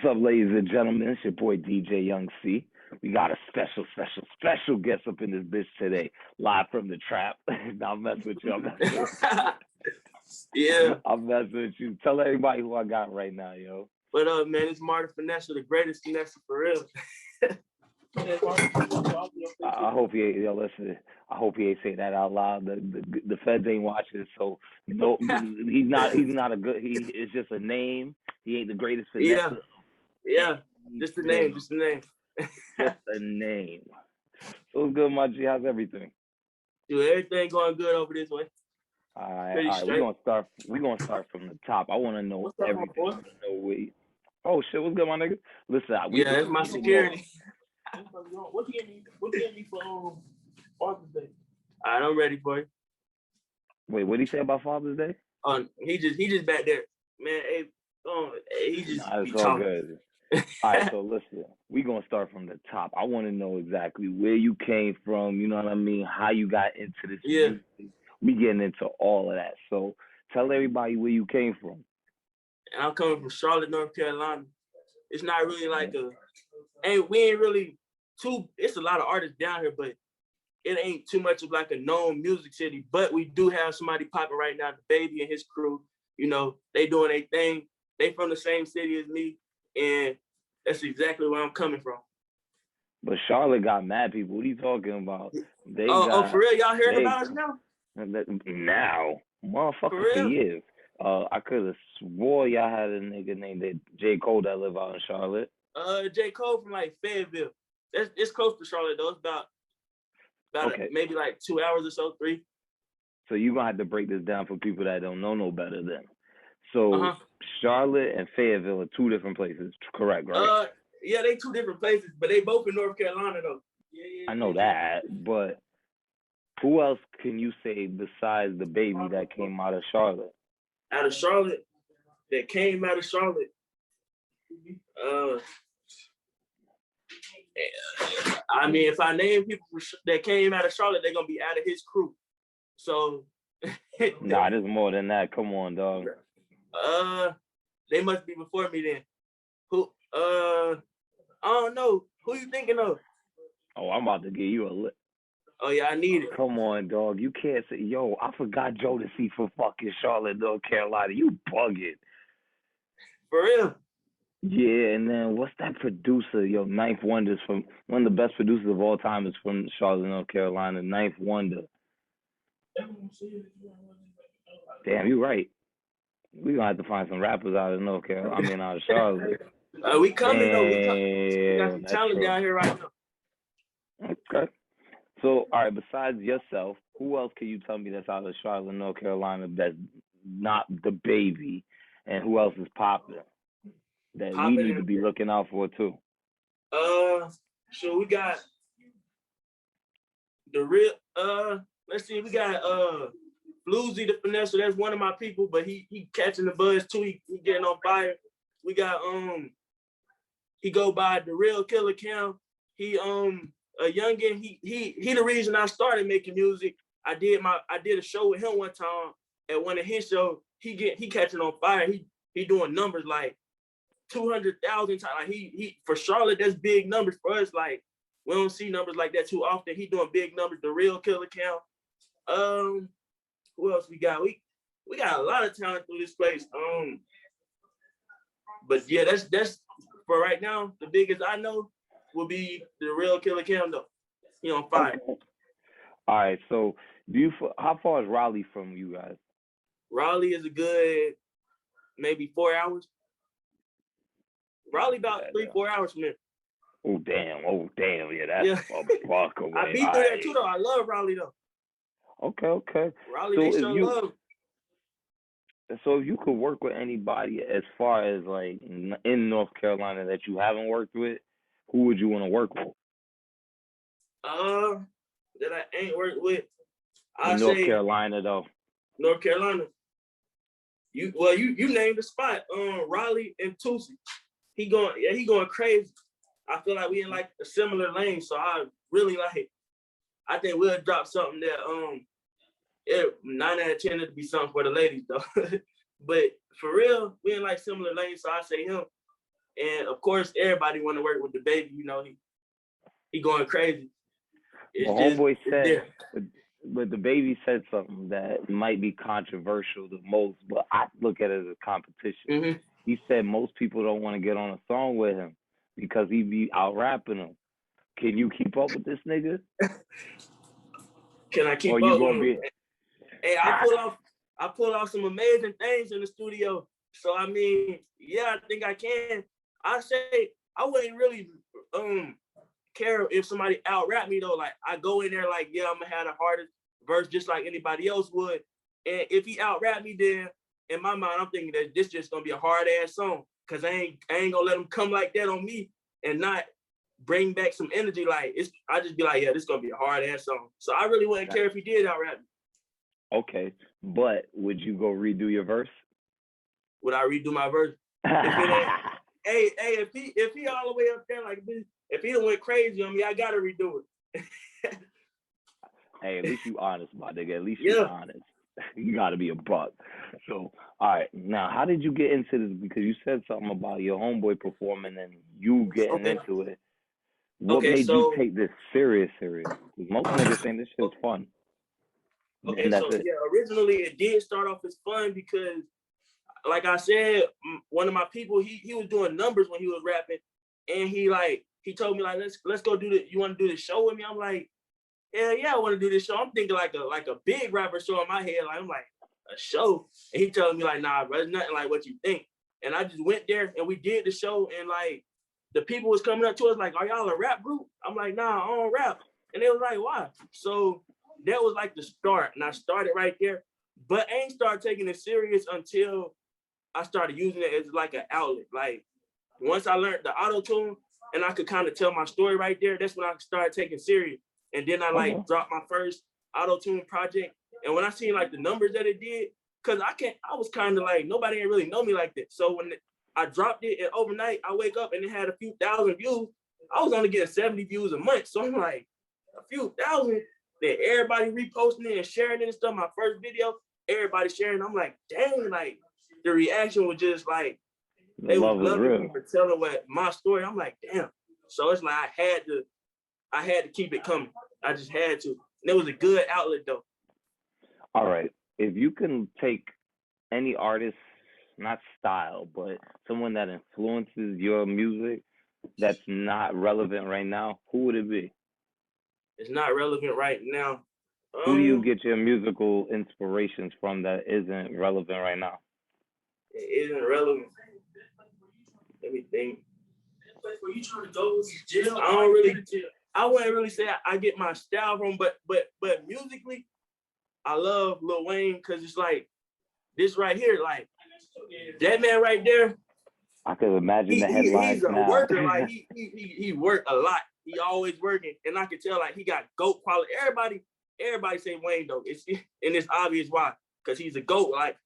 What's up, ladies and gentlemen? It's your boy DJ Young C. We got a special guest up in this bitch today, live from the trap. Now I'm messing with you. Yeah. I'm messing with you. Tell everybody who I got right now, yo. What up, man? It's Marthefinesser, the greatest finesser for real. I hope he ain't, yo, listen. I hope he ain't say that out loud. The feds ain't watching, so no, he's not a good. He it's just a name. He ain't the greatest finesser. Yeah. Just the name. Just a name. So it's good, my G. How's everything? Dude, everything going good over this way. All right. We're gonna start from the top. I want to know everything. I want to know oh shit, what's good, my nigga? Listen, that's my security. What do you need for Father's Day? All right, I'm ready for you. Wait, what did he say about Father's Day? He just back there, man. Hey, he just. Nah, it's all good. All right, so listen, we're gonna start from the top. I want to know exactly where you came from. You know what I mean? How you got into this music. We getting into all of that. So tell everybody where you came from. And I'm coming from Charlotte, North Carolina. It's not really like we ain't really too. It's a lot of artists down here, but it ain't too much of like a known music city. But we do have somebody popping right now, the Baby and his crew. You know, they doing their thing. They from the same city as me, and that's exactly where I'm coming from. But Charlotte got mad people. What are you talking about? For real? Y'all heard about us now? Now, motherfucker, for years. I could have swore y'all had a nigga named J. Cole that live out in Charlotte. J. Cole from like Fayetteville. It's close to Charlotte though. It's about maybe like 2 hours or so, 3. So you're gonna have to break this down for people that don't know no better then. So Charlotte and Fayetteville are 2 different places, correct, right? Yeah, they 2 different places, but they both in North Carolina though. Yeah, I know that, but who else can you say besides the Baby that came out of Charlotte? Out of Charlotte, that came out of Charlotte. I mean, if I name people that came out of Charlotte, they're gonna be out of his crew. So nah, there's more than that. Come on, dog. They must be before me then. Who? I don't know. Who you thinking of? Oh, I'm about to give you a list. Oh yeah, I need it. Come on, dog. You can't say, yo, I forgot Jodeci for fucking Charlotte, North Carolina. You bugging. For real? Yeah, and then what's that producer? Yo, Ninth Wonder's from one of the best producers of all time is from Charlotte, North Carolina. Ninth Wonder. Damn, you right. We gonna have to find some rappers out of North Carolina. I mean, out of Charlotte. We coming though. We got some talent down here right now. Okay. So, all right, besides yourself, who else can you tell me that's out of Charlotte, North Carolina that's not the Baby? And who else is popping that we need to be looking out for too? So we got the real, let's see, we got Bluesy the Finesser. That's one of my people, but he catching the buzz too. He getting on fire. We got, he go by the Real Killer Cam. He, a youngin, he the reason I started making music. I did a show with him one time. At one of his shows, he catching on fire. He doing numbers like 200,000 times. Like he for Charlotte, that's big numbers for us. Like we don't see numbers like that too often. He doing big numbers. The Real Killer Cam. Who else we got? We got a lot of talent through this place. But yeah, that's for right now. The biggest I know will be the Real Killer Cam though. He on fire. Okay. All right, so how far is Raleigh from you guys? Raleigh is a good maybe 4 hours. Raleigh about 3-4 hours from here. Oh damn, yeah, that's a fuck away. I be through there too though. I love Raleigh though. Okay. Raleigh, so they show love. So if you could work with anybody as far as like in North Carolina that you haven't worked with, who would you want to work with? That I ain't worked with. North Carolina though. North Carolina. You named the spot. Raleigh and Tulsi. He going crazy. I feel like we in like a similar lane, so I really like. I think we'll drop something that 9 out of 10 it'd be something for the ladies though. But for real, we in like similar lanes, so I say him. And of course, everybody want to work with the baby. You know, he going crazy. It's homeboy said, but the baby said something that might be controversial the most, but I look at it as a competition. Mm-hmm. He said most people don't want to get on a song with him because he be out rapping them. Can you keep up with this nigga? Can I keep up with him? Hey, I pull off some amazing things in the studio. So I mean, yeah, I think I can. I say I wouldn't really care if somebody out rap me though. Like I go in there like, yeah, I'm gonna have the hardest verse just like anybody else would. And if he out rap me, then in my mind, I'm thinking that this just gonna be a hard ass song. Cause I ain't gonna let him come like that on me and not bring back some energy. Like I just be like, yeah, this gonna be a hard ass song. So I really wouldn't care if he did out rap me. Okay, but would you go redo your verse? Would I redo my verse? If he all the way up there like this, if he went crazy on me, I gotta redo it. Hey, at least you honest, my nigga. At least you're honest. You gotta be a buck. So, all right. Now, how did you get into this? Because you said something about your homeboy performing and you getting into it. What made you take this serious? Because most niggas think this shit's fun. Okay, so originally it did start off as fun because, like I said, one of my people, he was doing numbers when he was rapping, and he told me like, let's go do the. You want to do the show with me? I'm like, hell yeah, I want to do this show. I'm thinking like a big rapper show in my head. Like I'm like a show, and he telling me like, nah, bro, it's nothing like what you think. And I just went there and we did the show, and like the people was coming up to us like, are y'all a rap group? I'm like, nah, I don't rap. And they was like, why? So that was like the start, and I started right there. But I ain't started taking it serious until I started using it as like an outlet. Like once I learned the auto-tune and I could kind of tell my story right there, that's when I started taking serious. And then I dropped my first auto-tune project. And when I seen like the numbers that it did, cause I was kind of like, nobody ain't really know me like that. So when I dropped it and overnight, I wake up and it had a few thousand views. I was only getting 70 views a month. So I'm like, a few thousand. Then everybody reposting it and sharing it and stuff. My first video, everybody sharing. I'm like, dang, like the reaction was just like, they was loving me for telling my story. I'm like, damn. So it's like I had to keep it coming. I just had to. And it was a good outlet though. All right. If you can take any artist, not style, but someone that influences your music that's not relevant right now, who would it be? It's not relevant right now. Who do you get your musical inspirations from that isn't relevant right now? It isn't relevant. Let me think. Were you trying to go to jail? I wouldn't really say I get my style from, but musically, I love Lil Wayne because it's like this right here, like that man right there. I could imagine the headlines he's a now. worker, like he worked a lot. He always working, and I can tell like he got GOAT quality. Everybody say Wayne though. It's obvious why, because he's a GOAT. Like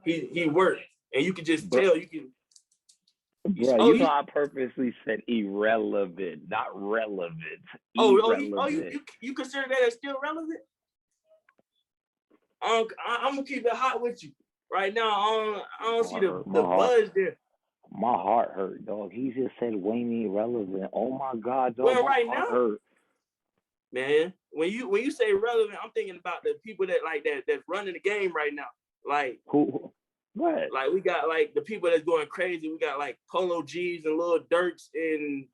he worked, and you can just tell. You can. Bro, you know I purposely said irrelevant, not relevant. You consider that as still relevant? I'm gonna keep it hot with you right now. I don't see the buzz there. My heart hurt, dog. He just said Wayne irrelevant. Oh my God, dog. Well, right now, hurt. Man, when you say relevant, I'm thinking about the people that like that's running the game right now. Like who? What? Like we got like the people that's going crazy. We got like Polo G's and Lil Durks and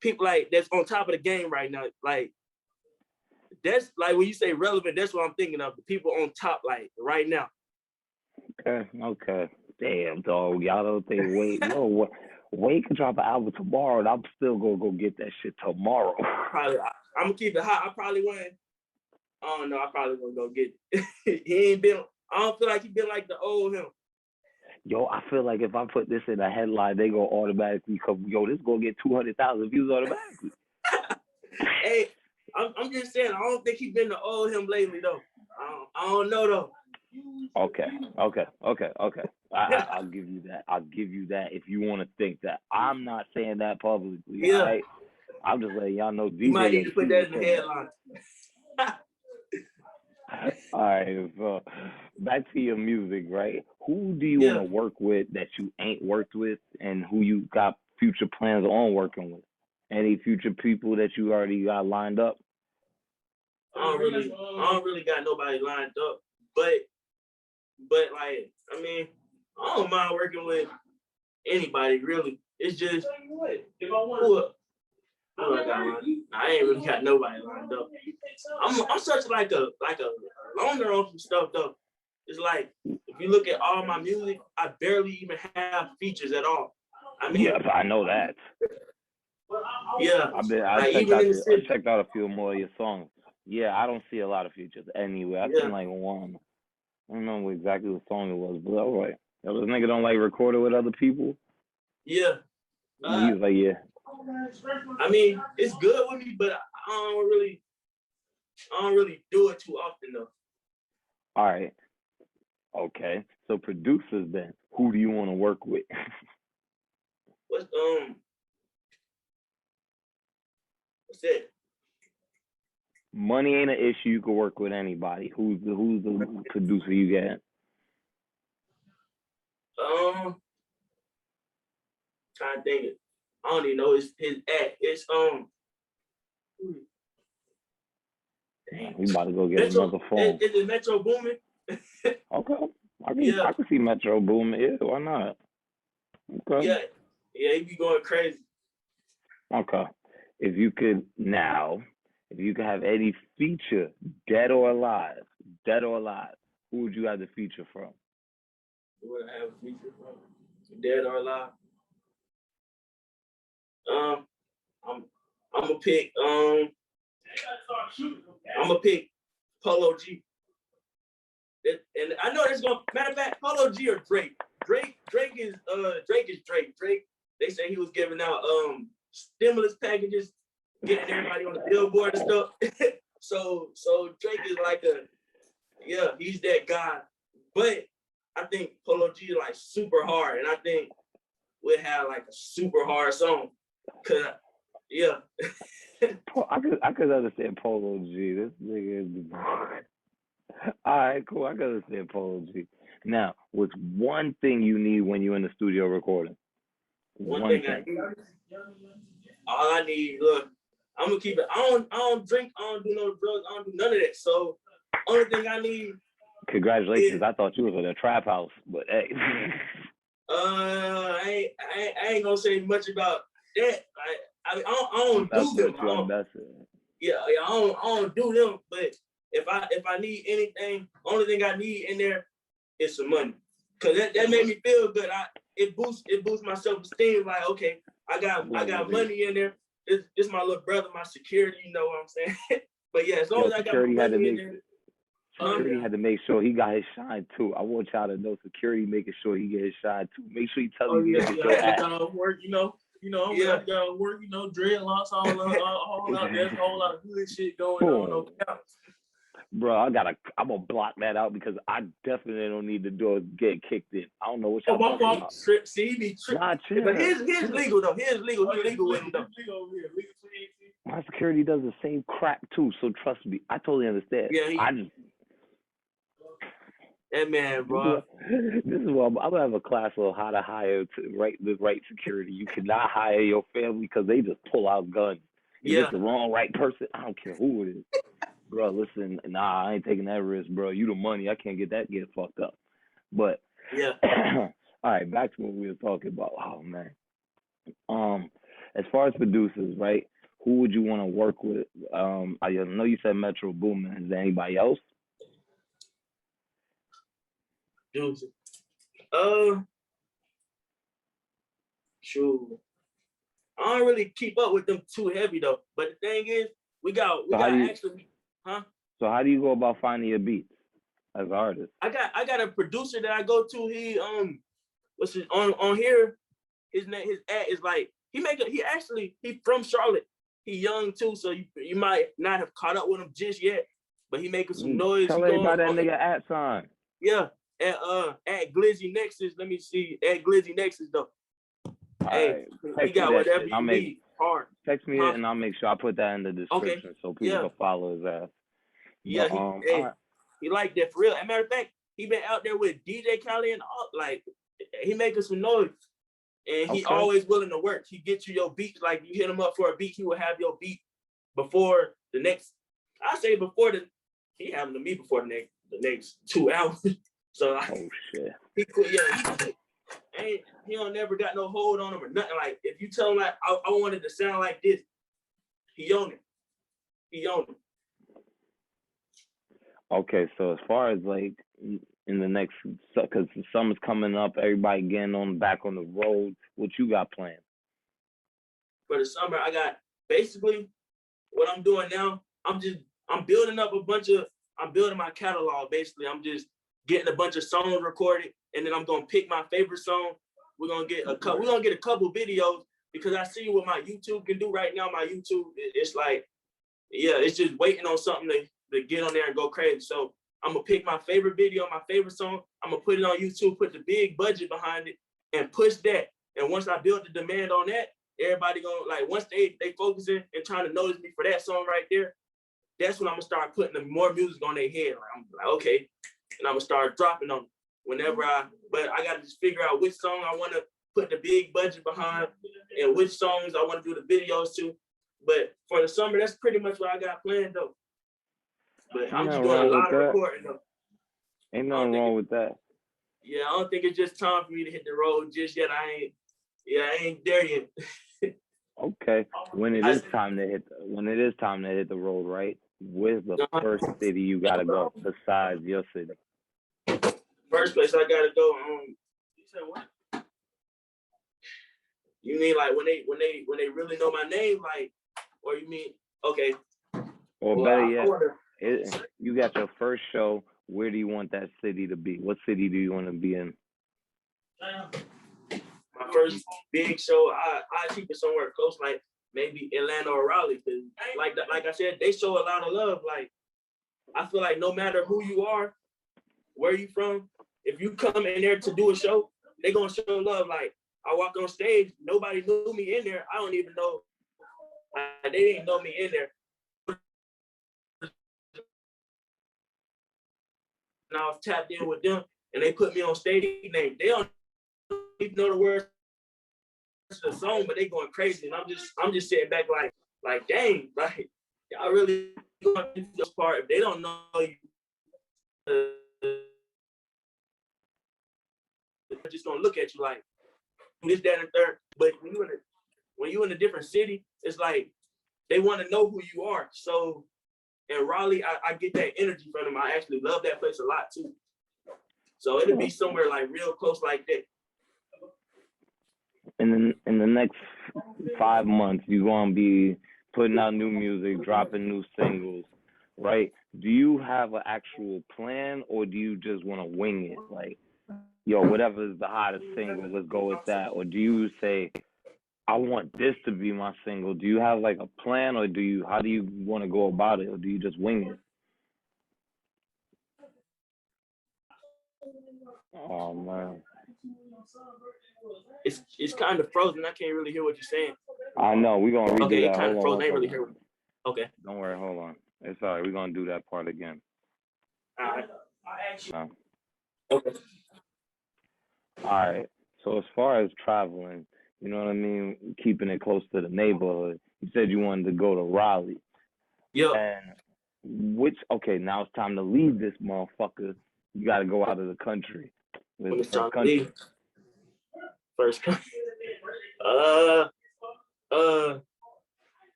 people like that's on top of the game right now. Like that's like when you say relevant, that's what I'm thinking of. The people on top like right now. Okay. Damn, dog. Y'all don't think Wayne can drop an album tomorrow, and I'm still gonna go get that shit tomorrow. I'm gonna keep it hot. I probably wouldn't. I don't know. I probably wouldn't go get it. He ain't been. I don't feel like he been like the old him. Yo, I feel like if I put this in a headline, they gonna automatically come. Yo, this gonna get 200,000 views automatically. Hey, I'm just saying. I don't think he been the old him lately though. I don't know though. Okay. I'll give you that. I'll give you that if you want to think that. I'm not saying that publicly. Yeah. Right? I'm just letting y'all know. You might need to put that in the headline. All right, so back to your music, right? Who do you want Yeah. to work with that you ain't worked with, and who you got future plans on working with? Any future people that you already got lined up? I don't really got nobody lined up, but like, I mean, I don't mind working with anybody really. It's just who I got lined. I ain't really got nobody lined up. I'm such like a loner on some stuff though. It's like if you look at all my music, I barely even have features at all. I mean, Yes, I know that. yeah, I like checked even out in the city. I checked out a few more of your songs. Yeah, I don't see a lot of features anyway. I seen Yeah, like one. I don't remember exactly what song it was, but all right. That was nigga don't like record it with other people. yeah. He was like, yeah. I mean, it's good with me, but I don't really do it too often though. All right. Okay. So producers then, who do you want to work with? What's that? Money ain't an issue. You can work with anybody. Who's the producer you get? Trying to think it. I don't even know his act. It's We about to go get Metro. another phone. Is it Metro Boomin? Okay. Yeah. I can see Metro Boom. Yeah, why not? Okay. Yeah, he be going crazy. Okay. If you could have any feature, dead or alive, who would you have the feature from? Who would I have a feature from? Dead or alive? I'm gonna pick Polo G. And I know it's gonna matter of fact, Polo G or Drake. Drake is Drake. Drake, they say he was giving out stimulus packages, getting everybody on the billboard and stuff. so Drake is like he's that guy. But I think Polo G is like super hard, and I think we'll have like a super hard song. Cause I could understand Polo G. This nigga is all right, cool. I can understand Polo G. Now, what's one thing you need when you're in the studio recording? One thing. I need. All I need, look, I'm gonna keep it. I don't drink, I don't do no drugs, I don't do none of that. So only thing I need. Congratulations. I thought you was in a trap house, but hey. I ain't gonna say much about that. I don't do them. I don't do them. But if I need anything, only thing I need in there is some money. Cause that made me feel good. It boosts my self-esteem. Like, okay, I got money in there. This my little brother, my security, you know what I'm saying? But yeah, as long as I got my money in there. Security had to make sure he got his shine too. I want y'all to know security making sure he get his shine too. Make sure he tell you. I got work, I'm got work, dreadlocks all out. There's a whole lot of good shit going on. No counts. Bro, I'm gonna block that out because I definitely don't need the door get kicked in. I don't know what y'all talking about. See, he be tripping. But his legal though. His legal. He legal with him though. My security does the same crap too, so trust me. I totally understand. Yeah, that man, bro. This is why I'm gonna have a class on how to hire the right security. You cannot hire your family because they just pull out guns. If it's the wrong right person, I don't care who it is. Bro, listen, nah, I ain't taking that risk, bro. You the money, I can't get fucked up. But all right, back to what we were talking about. Oh man. As far as producers, right? Who would you want to work with? I know you said Metro Boomin. Is there anybody else? Sure. I don't really keep up with them too heavy though. But the thing is, we got actually, huh? So how do you go about finding your beats as an artist? I got a producer that I go to. He what's his on here? His ad is like he from Charlotte. He young too, so you might not have caught up with him just yet. But he making some noise. Tell everybody that nigga at sign. Yeah, at Glizzy Nexus. Let me see at Glizzy Nexus though. Hey, he got whatever you need. Hard. Text me it and I'll make sure I put that in the description so people can follow his ass. Yeah, but, He like that for real. As a matter of fact, he been out there with DJ Khaled and all, like, he making some noise. And he always willing to work. He gets you your beat. Like, you hit him up for a beat, he will have your beat before the next, he having to me before the next 2 hours. So shit. He cool, yeah. He don't never got no hold on him or nothing. Like, if you tell him like I wanted to sound like this, he own it. He own it. Okay, so as far as like in the next, because the summer's coming up, everybody getting back on the road. What you got planned? For the summer, I got basically what I'm doing now. I'm building up I'm building my catalog. Basically, I'm just getting a bunch of songs recorded, and then I'm gonna pick my favorite song. We're gonna get a couple videos, because I see what my YouTube can do right now. My YouTube, it's like, yeah, it's just waiting on something to get on there and go crazy. So I'm gonna pick my favorite video, my favorite song. I'm gonna put it on YouTube, put the big budget behind it, and push that. And once I build the demand on that, everybody gonna, like, once they focusing and trying to notice me for that song right there, that's when I'm gonna start putting more music on their head. Like, I'm like, okay, and I'm gonna start dropping them whenever but I gotta just figure out which song I wanna put the big budget behind and which songs I wanna do the videos to. But for the summer, that's pretty much what I got planned though. But I'm just doing a lot of recording though. Ain't nothing wrong with that. Yeah, I don't think it's just time for me to hit the road just yet. I ain't there yet. Okay. When it is time to hit the road, right? Where's the first city you gotta go besides your city? First place I gotta go. You said what? You mean like when they really know my name, like, or you mean okay? Or better yet, you got your first show. Where do you want that city to be? What city do you want to be in? My first big show, I keep it somewhere close, like maybe Atlanta or Raleigh. Cause like I said, they show a lot of love. Like, I feel like no matter who you are, where you from, if you come in there to do a show, they gonna show love. Like, I walk on stage, nobody knew me in there. I don't even know. They didn't know me in there. And I was tapped in with them, and they put me on stage. They don't even know the words to the song, but they going crazy, and I'm just sitting back like dang, like y'all really going into this part. If they don't know you, they're just gonna look at you like this, that, and third. But when you in a different city, it's like they want to know who you are. So in Raleigh, I get that energy from them. I actually love that place a lot too. So it'll be somewhere like real close like that. In the next 5 months, you're gonna be putting out new music, dropping new singles, right? Do you have an actual plan, or do you just want to wing it? Like, yo, whatever's the hottest single, let's go with that. Or do you say, I want this to be my single? Do you have like a plan, or how do you want to go about it, or do you just wing it? Oh man, it's kind of frozen. I can't really hear what you're saying. I know. We're gonna redo okay, that. It kind of frozen. I ain't really hear. Okay. Don't worry. Hold on. It's all right. We're gonna do that part again. All right. Okay. All right. So as far as traveling, you know what I mean, keeping it close to the neighborhood. You said you wanted to go to Raleigh. Yeah. And now it's time to leave this motherfucker. You got to go out of the country. When it's time to leave. First country.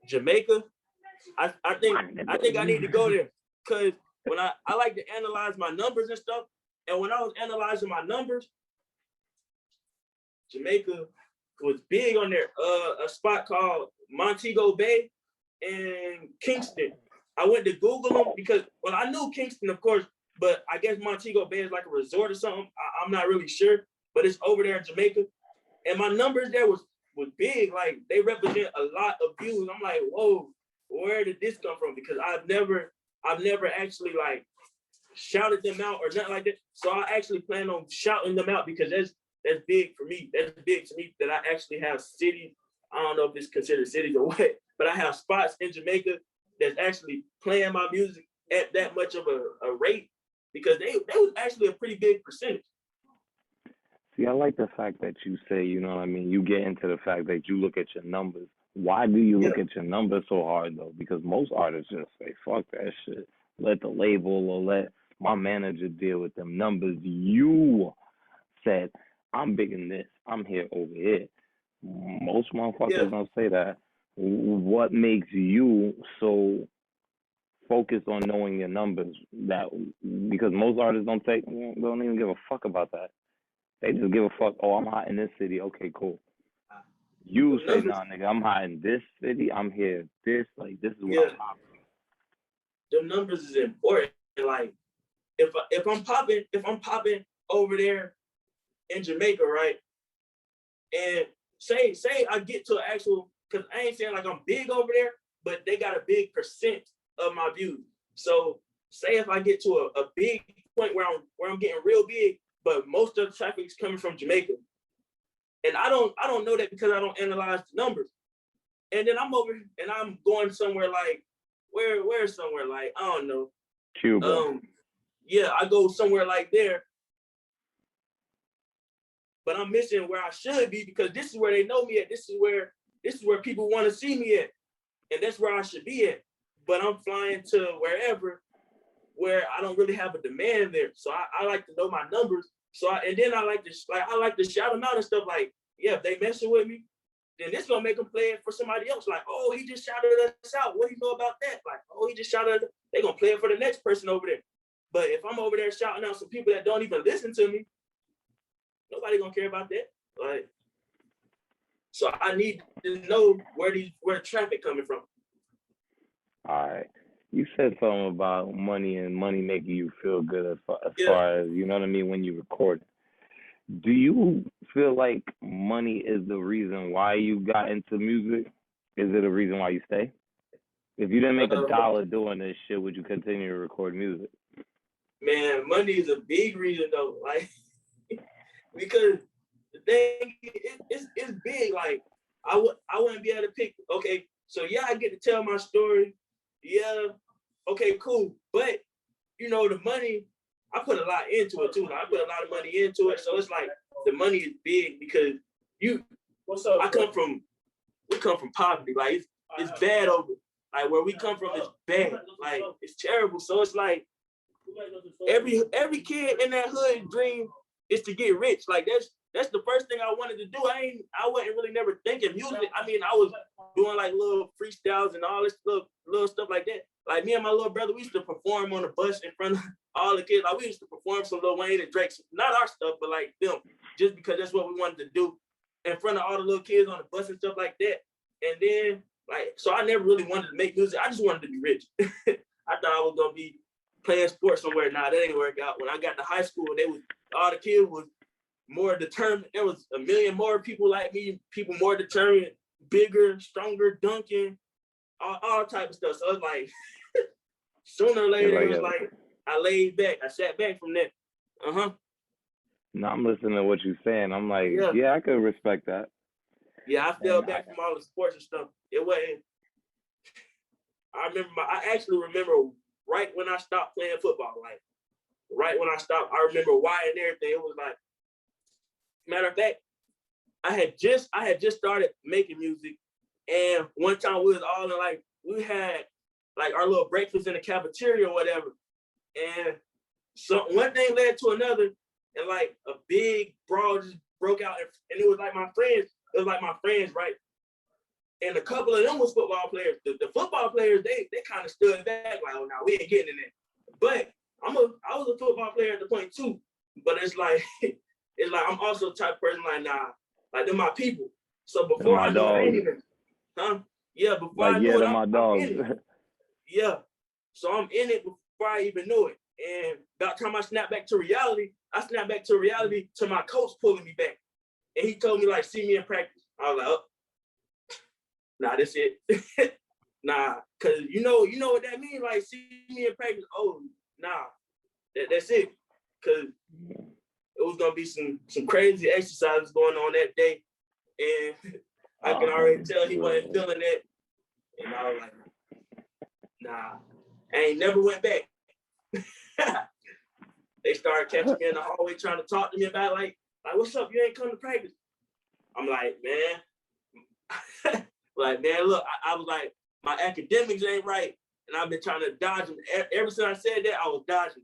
Jamaica. I think I need to go there, because when I like to analyze my numbers and stuff, and when I was analyzing my numbers, Jamaica was big on there. A spot called Montego Bay and Kingston. I went to Google them because, well, I knew Kingston, of course, but I guess Montego Bay is like a resort or something. I'm not really sure, but it's over there in Jamaica. And my numbers there was big. Like, they represent a lot of views. I'm like, whoa, where did this come from? Because I've never actually like shouted them out or nothing like that. So I actually plan on shouting them out, because that's big for me. That's big to me that I actually have cities. I don't know if it's considered cities or what, but I have spots in Jamaica that's actually playing my music at that much of a rate because they was actually a pretty big percentage. See, I like the fact that you say, you know what I mean, you get into the fact that you look at your numbers. Why do you look at your numbers so hard, though? Because most artists just say, fuck that shit. Let the label or let my manager deal with them numbers. You said, I'm big in this. I'm here over here. Most motherfuckers don't say that. What makes you so focused on knowing your numbers? That because most artists don't even give a fuck about that. They just give a fuck. Oh, I'm hot in this city. Okay, cool. You say, nah, nigga, I'm hot in this city. I'm here. This is what I'm hot. The numbers is important. Like, if I'm popping over there in Jamaica, right? And say I get to an actual, because I ain't saying like I'm big over there, but they got a big percent of my views. So say if I get to a big point where I'm getting real big, but most of the traffic is coming from Jamaica. And I don't know that because I don't analyze the numbers. And then I'm over and I'm going somewhere like, where's somewhere like, I don't know. Cuba. Yeah, I go somewhere like there. But I'm missing where I should be because this is where they know me at. This is where people want to see me at. And that's where I should be at. But I'm flying to wherever where I don't really have a demand there. So I like to know my numbers. So I like to shout them out and stuff like, yeah, if they messing with me, then this gonna make them play it for somebody else. Like, oh, he just shouted us out. What do you know about that? Like, oh, he just shouted us. They gonna play it for the next person over there. But if I'm over there shouting out some people that don't even listen to me, nobody gonna care about that. Like, so I need to know where the traffic coming from. All right. You said something about money and money making you feel good as far as, you know what I mean, when you record. Do you feel like money is the reason why you got into music? Is it a reason why you stay? If you didn't make $1 doing this shit, would you continue to record music? Man, money is a big reason though. Like, because the thing it's big. Like, I wouldn't be able to pick. Okay, so yeah, I get to tell my story. Yeah, okay, cool. But you know, the money, I put a lot into it too. Like, I put a lot of money into it, so it's like the money is big because we come from poverty. Like, it's bad over. Like, where we come from is bad. Like, it's terrible. So it's like every kid in that hood dream is to get rich. Like, that's the first thing I wanted to do. I wasn't really never thinking music. I mean, I was doing like little freestyles and all this little stuff like that. Like, me and my little brother, we used to perform on the bus in front of all the kids. Like, we used to perform some Lil Wayne and Drake, not our stuff, but like them, just because that's what we wanted to do in front of all the little kids on the bus and stuff like that. And then, like, so I never really wanted to make music. I just wanted to be rich. I thought I was gonna be playing sports somewhere. Nah, that ain't work out. When I got to high school, all the kids was more determined. There was a million more people like me, people more determined, bigger, stronger, dunking, all type of stuff. So it's like, sooner or later, it was like, I laid back. I sat back from that. No, I'm listening to what you're saying. I'm like, yeah, I could respect that. Yeah, I fell back from all the sports and stuff. It wasn't. I actually remember right when I stopped playing football. Like, right when I stopped, I remember why and everything. It was like, matter of fact, I had just started making music, and one time we was all in, like, we had like our little breakfast in the cafeteria or whatever, and so one thing led to another, and like a big brawl just broke out, and it was like my friends. It was like my friends, right? And a couple of them was football players. The football players, they kind of stood back, like, oh, no, we ain't getting in there. But I was a football player at the point too. But it's like I'm also the type of person like, nah, like, they're my people. So before I know it, I ain't even, yeah, before like, I knew it, I'm in it. Yeah. So I'm in it before I even knew it. And about the time I snapped back to reality to my coach pulling me back. And he told me, like, see me in practice. I was like, oh, nah, that's it. Nah, because you know what that means? Like, see me in practice. Oh, nah, that's it. Because it was going to be some crazy exercises going on that day. And I can already tell he wasn't feeling it. And I was like, nah. I ain't never went back. They started catching me in the hallway trying to talk to me about like what's up? You ain't come to practice. I'm like, man, look, I was like, my academics ain't right, and I've been trying to dodge them. Ever since I said that, I was dodging.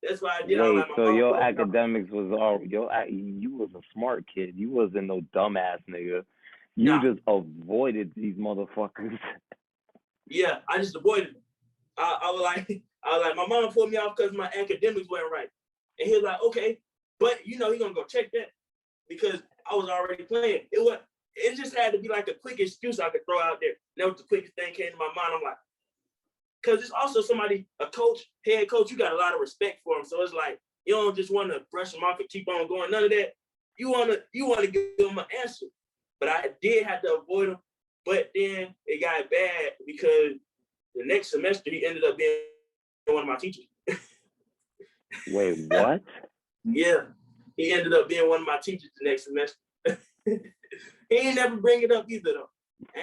That's why I did. Wait, like, so your academics was all you was a smart kid. You wasn't no dumbass nigga. You just avoided these motherfuckers. Yeah, I just avoided them. I was like, my mom pulled me off because my academics weren't right, and he was like, okay, but he gonna go check that because I was already playing. It just had to be like a quick excuse I could throw out there. That was the quickest thing came to my mind. I'm like, because it's also somebody, a coach, head coach, you got a lot of respect for him. So it's like, you don't just want to brush him off and keep on going. None of that. You want to give him an answer. But I did have to avoid him. But then it got bad because the next semester he ended up being one of my teachers. Wait, what? Yeah. He ended up being one of my teachers the next semester. He ain't never bring it up either, though.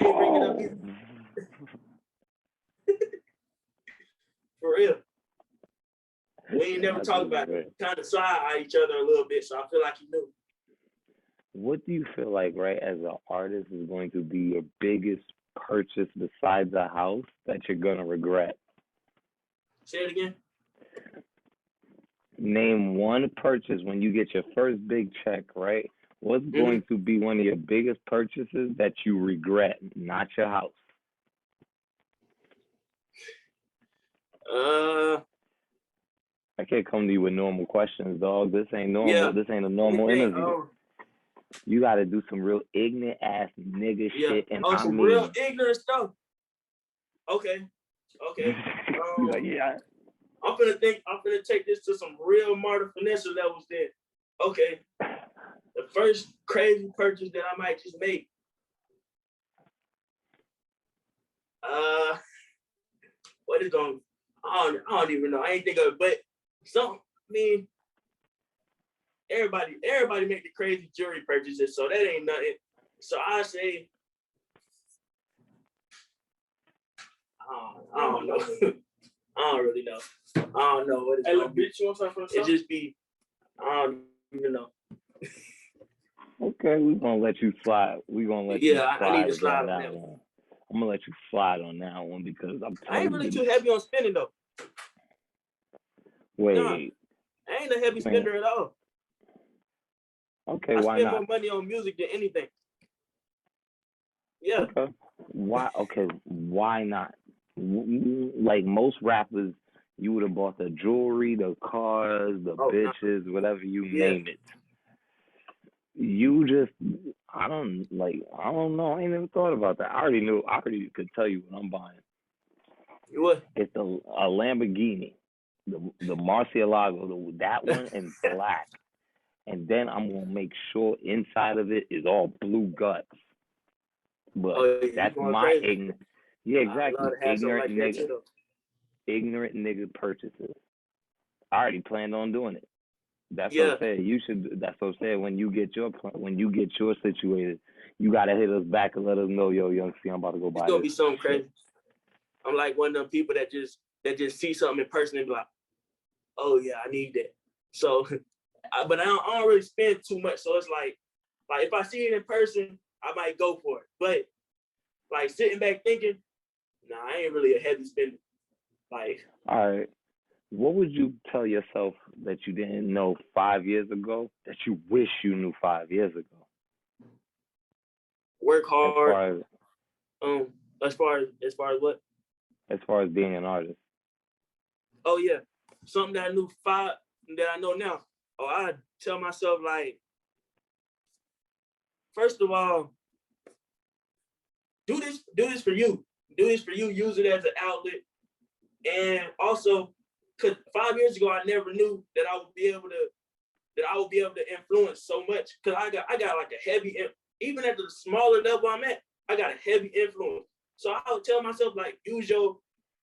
I ain't bring it up either. For real. We ain't never talked about it. Kind of side-eye each other a little bit, so I feel like he knew. What do you feel like, right, as an artist is going to be your biggest purchase besides a house that you're going to regret? Say it again. Name one purchase when you get your first big check, right? What's going to be one of your biggest purchases that you regret, not your house? I can't come to you with normal questions, dog. This ain't normal. Yeah. This ain't a normal interview. You got to do some real ignorant ass nigga shit. And some real ignorant stuff. Okay. Like, yeah. I'm finna take this to some real Marthefinesser levels then. Okay. The first crazy purchase that I might just make. What is going? I don't even know. I ain't think of it, but everybody make the crazy jewelry purchases, so that ain't nothing. So I say, I don't know. I don't really know. I don't know what it's gonna be. Bitch, you want something for it just be, I don't even know. Okay, we're gonna let you slide. We're gonna let you slide. I need to slide on that one. I'm gonna let you slide on that one because I ain't really too heavy on spending though. Wait. Nah, I ain't a heavy spender at all. Okay, why not? I spend more money on music than anything. Yeah. Okay. Why? Okay, why not? Like most rappers, you would have bought the jewelry, the cars, the bitches, whatever you name it. You just, I don't know. I ain't never thought about that. I already could tell you what I'm buying. What? It's a Lamborghini, the Murcielago, that one in black. And then I'm going to make sure inside of it is all blue guts. But that's my ignorant. Yeah, exactly. Ignorant nigga purchases. I already planned on doing it. That's what I said. You should. That's what I said. When you get your situated, you gotta hit us back and let us know, yo, Young C, I'm about to go buy. It's gonna be something crazy. I'm like one of them people that just see something in person and be like, oh yeah, I need that. So, but I don't really spend too much. So it's like if I see it in person, I might go for it. But like sitting back thinking, nah, I ain't really a heavy spender. Like, all right. What would you tell yourself that you didn't know 5 years ago that you wish you knew 5 years ago? Work hard. As far as what? As far as being an artist. Oh yeah, something that I know now. Oh, I tell myself like, first of all, do this for you. Do this for you. Use it as an outlet, and also. Because 5 years ago, I never knew that I would be able to influence so much. Because I got like a heavy, even at the smaller level I'm at, I got a heavy influence. So I would tell myself like, use your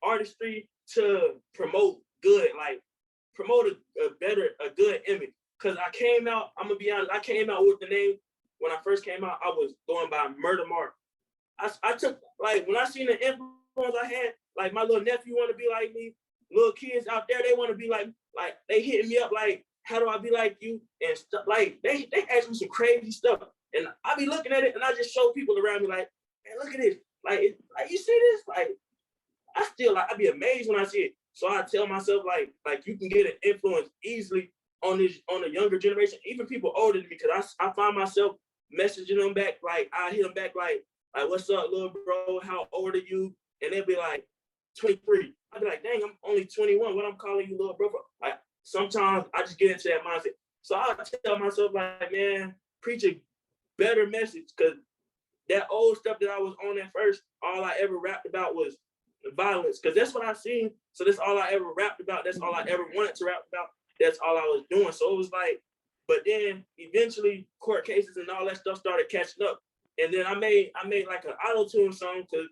artistry to promote good, like promote a good image. Because I came out, I'm gonna be honest, I came out with the name when I first came out. I was going by Murder Mark. I took like when I seen the influence headphones I had, like my little nephew want to be like me. Little kids out there, they want to be like they hitting me up like, how do I be like you? And stuff like they ask me some crazy stuff. And I be looking at it and I just show people around me like, man, look at this. Like you see this? Like, I still like I be amazed when I see it. So I tell myself like you can get an influence easily on the younger generation, even people older than me, because I find myself messaging them back, like I hit them back like what's up, little bro? How old are you? And they'll be like 23. I'd be like, dang, I'm only 21. What I'm calling you little bro? Like sometimes I just get into that mindset. So I tell myself like, man, preach a better message, because that old stuff that I was on at first, all I ever rapped about was the violence, because that's what I seen. So that's all I ever rapped about. That's all I ever wanted to rap about. That's all I was doing. So it was like, but then eventually court cases and all that stuff started catching up. And then I made like an auto-tune song to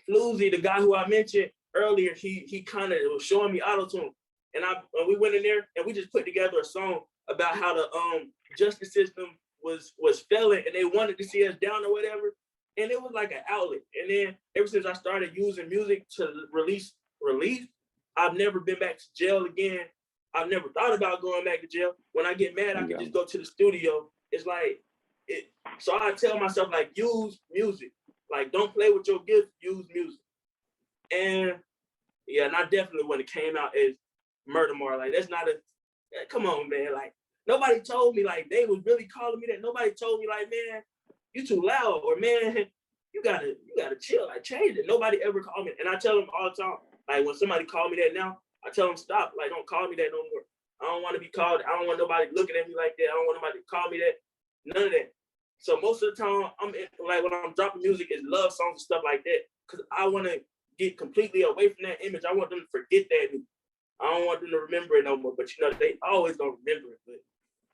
Floozy, the guy who I mentioned earlier. He kind of was showing me auto-tune. And we went in there and we just put together a song about how the justice system was failing and they wanted to see us down or whatever. And it was like an outlet. And then ever since I started using music to release relief, I've never been back to jail again. I've never thought about going back to jail. When I get mad, I can just go to the studio. It's like, so I tell myself, like, use music. Like, don't play with your gift, use music. And yeah, and I definitely, when it came out as Murder More, like, that's not come on, man. Like, nobody told me, like, they was really calling me that. Nobody told me, like, man, you too loud, or man, you gotta chill, like, change it. Nobody ever called me. And I tell them all the time, like, when somebody call me that now, I tell them stop, like, don't call me that no more. I don't want to be called. I don't want nobody looking at me like that. I don't want nobody to call me that. None of that. So most of the time, like when I'm dropping music, is love songs and stuff like that, because I want to get completely away from that image. I want them to forget that. I don't want them to remember it no more. But you know, they always gonna remember it. But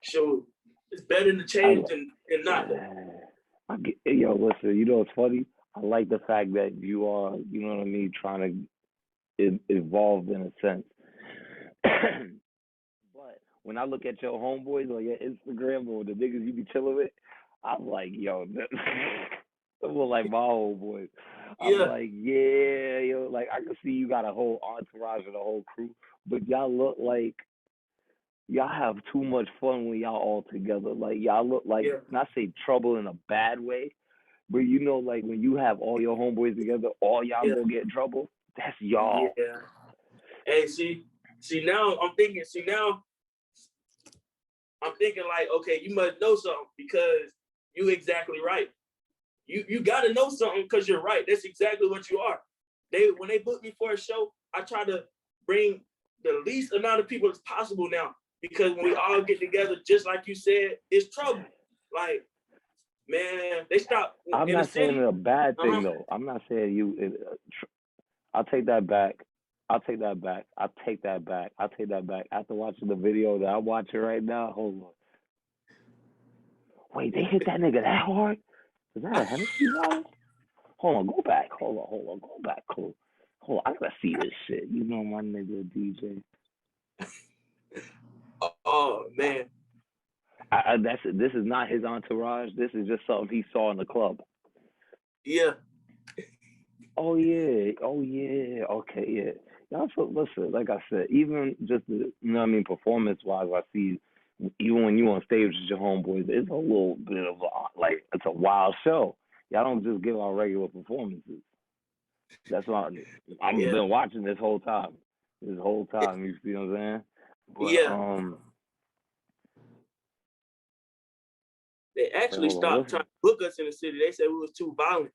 sure, it's better to change than not. Yo, listen, you know what's funny? I like the fact that you are, you know what I mean, trying to evolve in a sense. But when I look at your homeboys or your Instagram or the niggas you be chilling with, I'm like, yo, some of like my homeboys. I'm like, yeah, yo, like I can see you got a whole entourage and a whole crew, but y'all look like y'all have too much fun when y'all all together. Like y'all look like, not say trouble in a bad way, but you know, like when you have all your homeboys together, all y'all go get in trouble. That's y'all. Yeah. Hey, see now I'm thinking like, okay, you must know something, because you exactly right. You got to know something, because you're right. That's exactly what you are. When they book me for a show, I try to bring the least amount of people as possible now, because when we all get together, just like you said, it's trouble. Like, man, they stop. I'm not saying it's a bad thing though. I'm not saying you. I'll take that back. After watching the video that I'm watching right now, hold on. Wait, they hit that nigga that hard? Is that a Hennessy bottle? Hold on, go back. Hold on, go back. Hold on, I gotta see this shit. You know my nigga DJ. Oh man. This is not his entourage. This is just something he saw in the club. Yeah. Oh yeah. Okay, yeah. Y'all, so listen, like I said, even just the, you know what I mean, performance wise, I see even when you on stage with your homeboys, it's a little bit of like it's a wild show. Y'all don't just give out regular performances. That's why I've been watching this whole time. You see what I'm saying? But, they actually stopped trying to book us in the city. They said we was too violent.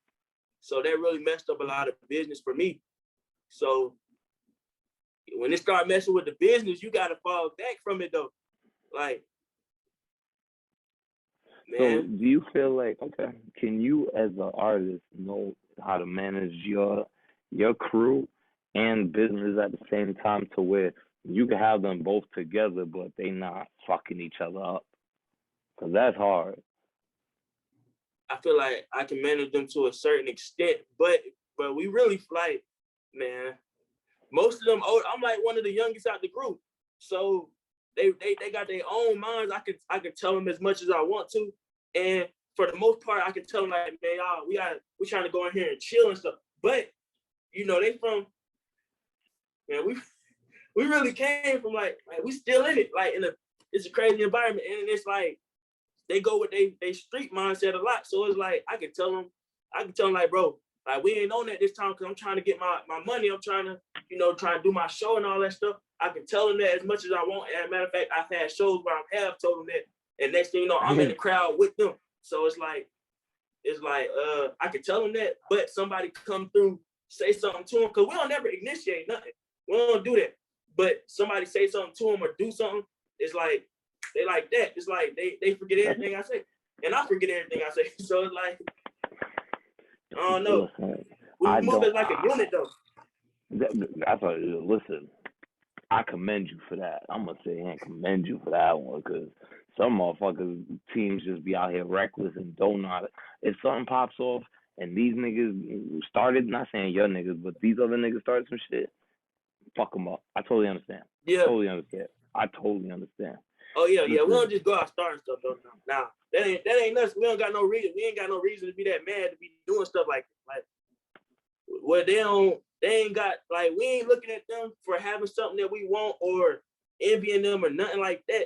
So that really messed up a lot of business for me. So when they start messing with the business, you got to fall back from it though. Like, man. So do you feel like, okay, can you as an artist know how to manage your crew and business at the same time, to where you can have them both together, but they not fucking each other up? Because that's hard. I feel like I can manage them to a certain extent, but we really, like, man, most of them old. I'm like one of the youngest out the group, so they got their own minds. I can tell them as much as I want to, and for the most part, I can tell them like, man, y'all, we trying to go in here and chill and stuff. But you know, they from, man, we really came from like we still in it, like it's a crazy environment, and it's like they go with they street mindset a lot. So it's like I can tell them like, bro, like we ain't on that this time because I'm trying to get my money. I'm trying to, you know, try to do my show and all that stuff. I can tell them that as much as I want. As a matter of fact, I've had shows where I have told them that, and next thing you know, I'm in the crowd with them. So it's like I can tell them that, but somebody come through, say something to them, because we don't never initiate nothing. We don't do that. But somebody say something to them or do something, it's like they like that. It's like they forget everything I say, and I forget everything I say. So it's like I don't know. We move as like a unit though. That's what. Listen, I commend you for that. I'm gonna say and commend you for that one because some motherfuckers teams just be out here reckless and don't know how to. If something pops off and these niggas started, not saying your niggas, but these other niggas started some shit, fuck them up. I totally understand. Yeah. Totally understand. I totally understand. Oh yeah, yeah. We don't just go out starting stuff though. Nah, that ain't us. We don't got no reason. We ain't got no reason to be that mad to be doing stuff like that. Like, well, they ain't got, like, we ain't looking at them for having something that we want or envying them or nothing like that.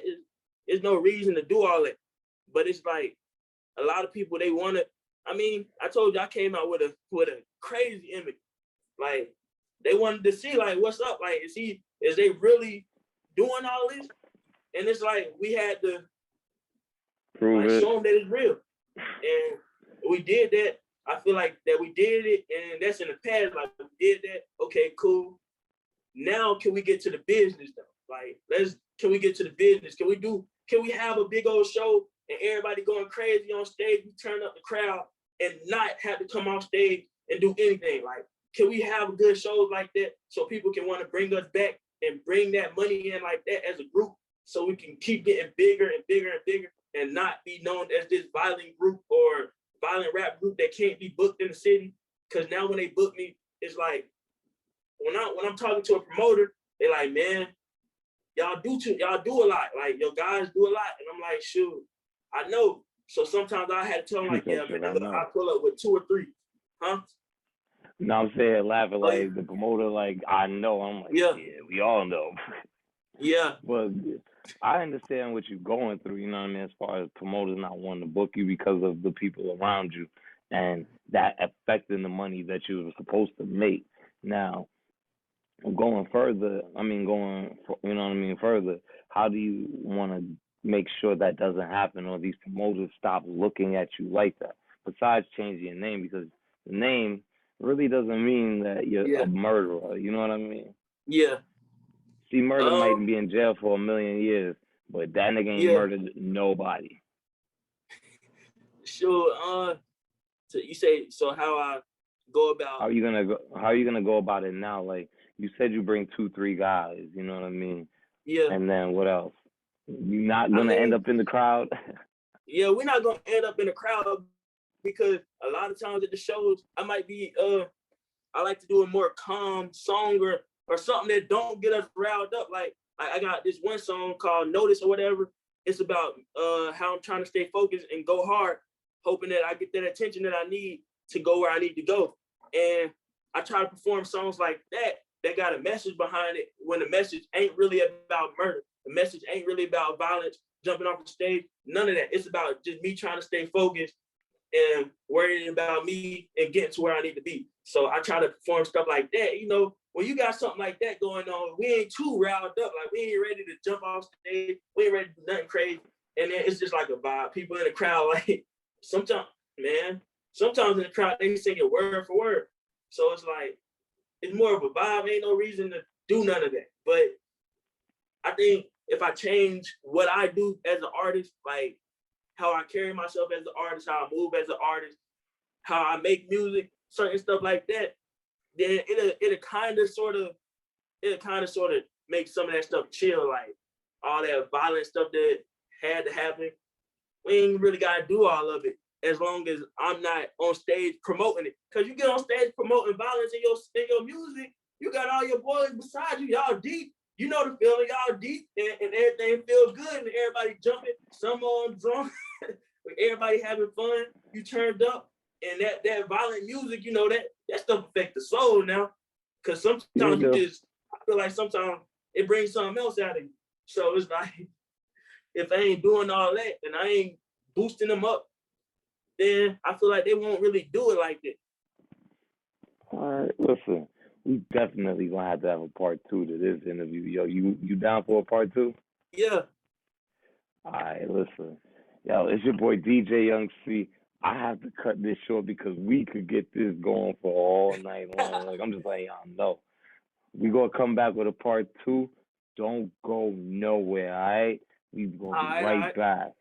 There's no reason to do all that. But it's like a lot of people, they want to. I mean, I told you I came out with a crazy image. Like they wanted to see like what's up. Like is they really doing all this? And it's like we had to show them that it's real. And we did that. I feel like that we did it, and that's in the past. Like we did that. Okay, cool. Now can we get to the business though? Like can we get to the business? Can we have a big old show and everybody going crazy on stage? We turn up the crowd and not have to come off stage and do anything. Like, can we have good shows like that so people can want to bring us back and bring that money in like that as a group, so we can keep getting bigger and bigger and bigger and not be known as this violent group or violent rap group that can't be booked in the city? Because now when they book me, it's like when I'm talking to a promoter, they like, man, y'all do a lot. Like your guys do a lot, and I'm like, shoot, I know. So sometimes I had to tell them like, yeah, man, I pull up with 2 or 3, huh? No, I'm saying laughing like the promoter, like I know. I'm like, yeah, we all know. Yeah. But I understand what you're going through, you know what I mean, as far as promoters not wanting to book you because of the people around you and that affecting the money that you were supposed to make. Now, going further, further, how do you want to make sure that doesn't happen or these promoters stop looking at you like that? Besides changing your name, because the name really doesn't mean that you're a murderer, you know what I mean? Yeah. See, murder might be in jail for 1,000,000 years, but that nigga ain't murdered nobody. Sure. So you say, so how I go about? How are you gonna go about it now? Like you said, you bring 2, 3 guys. You know what I mean? Yeah. And then what else? You're not gonna end up in the crowd. Yeah, we're not gonna end up in the crowd because a lot of times at the shows, I might be I like to do a more calm song or something that don't get us riled up. Like I got this one song called Notice or whatever. It's about how I'm trying to stay focused and go hard, hoping that I get that attention that I need to go where I need to go. And I try to perform songs like that got a message behind it when the message ain't really about murder. The message ain't really about violence, jumping off the stage, none of that. It's about just me trying to stay focused and worrying about me and getting to where I need to be. So I try to perform stuff like that. You know, when you got something like that going on, we ain't too riled up. Like we ain't ready to jump off stage. We ain't ready to do nothing crazy. And then it's just like a vibe. People in the crowd, like sometimes in the crowd, they sing it word for word. So it's like, it's more of a vibe. Ain't no reason to do none of that. But I think if I change what I do as an artist, like how I carry myself as an artist, how I move as an artist, how I make music, certain stuff like that, then it'll kind of sort of make some of that stuff chill, like all that violent stuff that had to happen. We ain't really gotta do all of it as long as I'm not on stage promoting it. Cause you get on stage promoting violence in your music, you got all your boys beside you, y'all deep. You know the feeling, y'all deep, and everything feels good, and everybody jumping, some on drunk, everybody having fun, you turned up, and that violent music, you know, that stuff affect the soul now. Because sometimes I feel like sometimes it brings something else out of you. So it's like, if I ain't doing all that and I ain't boosting them up, then I feel like they won't really do it like that. All right, listen, we definitely gonna have to have a part 2 to this interview. Yo, you down for a part 2? Yeah. All right, listen. Yo, it's your boy DJ Young C. I have to cut this short because we could get this going for all night long. Like, I'm just letting y'all know. We gonna come back with a part 2. Don't go nowhere, all right? We gonna be right back.